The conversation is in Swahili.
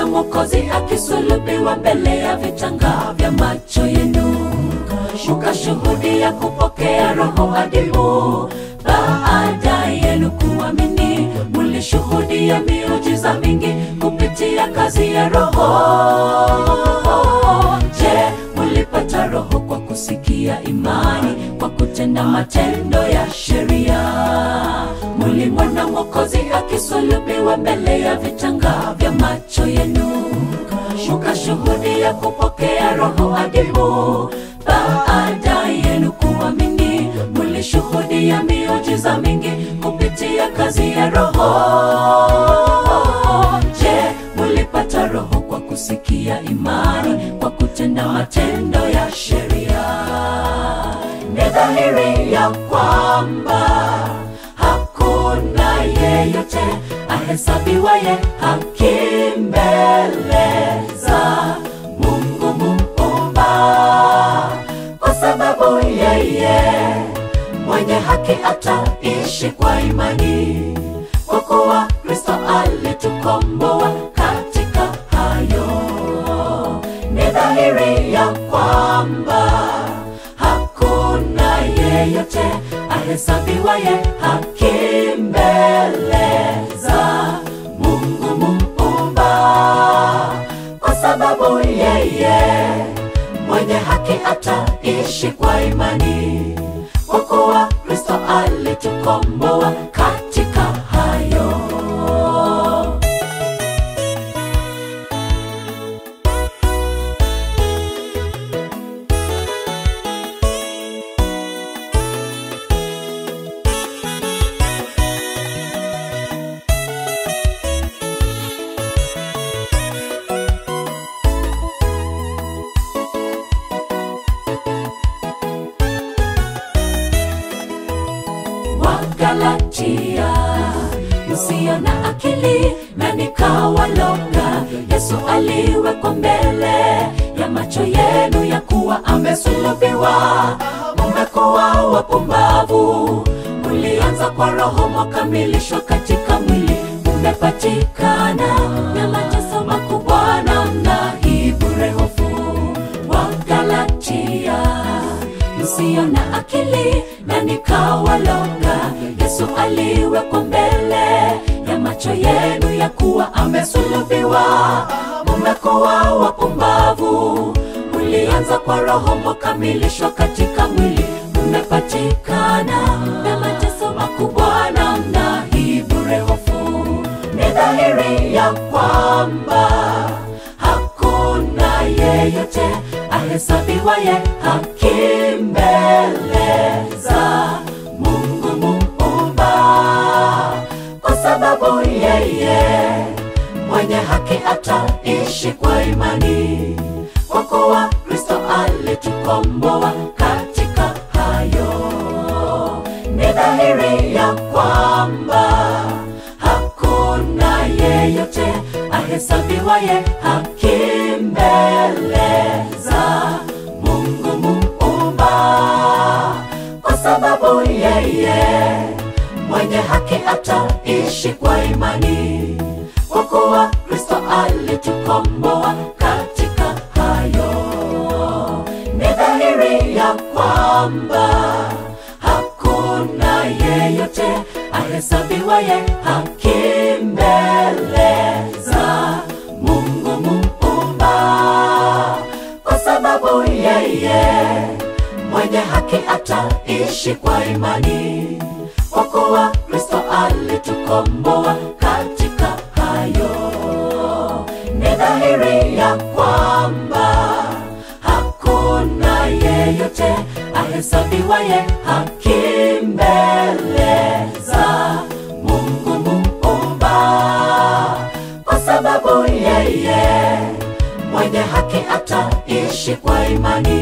Mlimwona Mwokozi akisulubiwa mbele ya vitanga vya macho yenu, mkashuhudia kupokea roho adimu. Baada yenu kuamini, mlishuhudia miujiza mingi kupitia kazi ya Roho. Je, mlipata roho kwa kusikia imani, kwa kutenda matendo ya sheria? Mlimwona Mwokozi akisulubiwa mbele ya vitanga vya macho yenu, mkashuhudia kupokea roho adimu. Baada yenu kuamini, mlishuhudia miujiza mingi kupitia kazi ya Roho. Je, mlipata roho kwa kusikia imani, kwa kutenda matendo ya sheria? Ni dhahiri ya kwamba hakuna yeyote ahesabiwaye haki mbele za Mungu Muumba, kwa sababu yeye mwenye haki ataishi kwa imani, kwa kuwa Kristo alitukomboa katika hayo. Ni dhahiri ya kwamba hakuna yeyote ahesabiwaye haki mbele za Mungu Muumba, kwa sababu yeye mwenye haki ataishi kwa imani, kwa kuwa Kristo alitukomboa katika hayo. Galatia, msio na akili na nikawaloga. Yesu aliwekwa mbele ya macho yenu, ya kuwa amesulubiwa. Mmekuwa wapumbavu, mlianza kwa roho, mwakamilishwa katika mwili. Mmepatikana na mateso makubwa, na mnaibu hofu. Wa Galatia, msio na akili na nikawaloga. Yesu aliwekwa mbele ya macho yenu, ya kuwa amesulubiwa. Mmekuwa wapumbavu, mlianza kwa roho, mwakamilishwa katika mwili. Mmepatikana na mateso makubwa, na mnaibu hofu. Ni dhahiri ya kwamba hakuna yeyote ahesabiwaye haki mbele za Mungu Muumba, kwa sababu yeye mwenye haki ataishi kwa imani, kwa kuwa Kristo alitukomboa katika hayo. Ni dhahiri ya kwamba hakuna yeyote ahesabiwaye haki mbele za Mungu Muumba, kwa sababu yeye mwenye haki ataishi kwa imani, kwa kuwa Kristo alitukomboa katika hayo. Ni dhahiri ya kwamba hakuna yeyote ahesabiwaye haki mbele za Mungu Muumba, kwa sababu yeye mwenye haki ataishi kwa imani, kwa kuwa Kristo alitukomboa katika hayo. Ni dhahiri ya kwamba hakuna yeyote ahesabiwaye haki mbele za Mungu Muumba, kwa sababu yeye mwenye haki ataishi kwa imani,